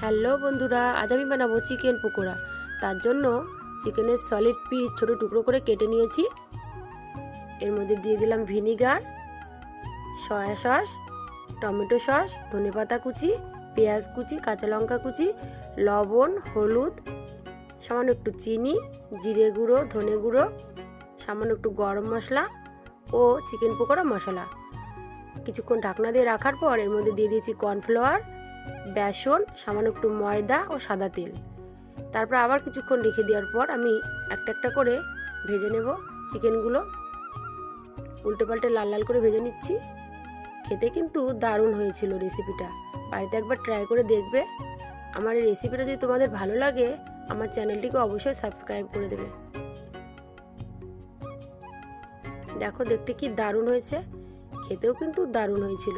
Hello বন্ধুরা, আজ আমি বানাবো চিকেন পকোড়া। তার জন্য চিকেনের সলিড পিস ছোট টুকরো করে কেটে নিয়েছি। এর মধ্যে দিয়ে দিলাম vinegar, soya sauce, tomato sauce, ধনেপাতা কুচি, পেঁয়াজ কুচি, কাঁচা লঙ্কা কুচি, লবণ, হলুদ, সামান্য একটু চিনি, জিরে গুঁড়ো, ধনে গুঁড়ো, সামান্য একটু গরম মশলা ও চিকেন পকোড়া মশলা। কিছুক্ষণ ঢাকনা দিয়ে রাখার পর এর মধ্যে দিয়ে দিয়েছি কর্নফ্লাওয়ার, বেসন, সামান্য একটু ময়দা ও সাদা তেল। তারপর আবার কিছুক্ষণ রেখে দেওয়ার পর আমি একটা একটা করে ভেজে নেব চিকেনগুলো। উল্টে পাল্টে লাল লাল করে ভেজে নিচ্ছি। খেতে কিন্তু দারুণ হয়েছিল রেসিপিটা। বাড়িতে একবার ট্রাই করে দেখবে। আমার এই রেসিপিটা যদি তোমাদের ভালো লাগে আমার চ্যানেলটিকে অবশ্যই সাবস্ক্রাইব করে দেবে। দেখো দেখতে কি দারুণ হয়েছে, খেতেও কিন্তু দারুণ হয়েছিল।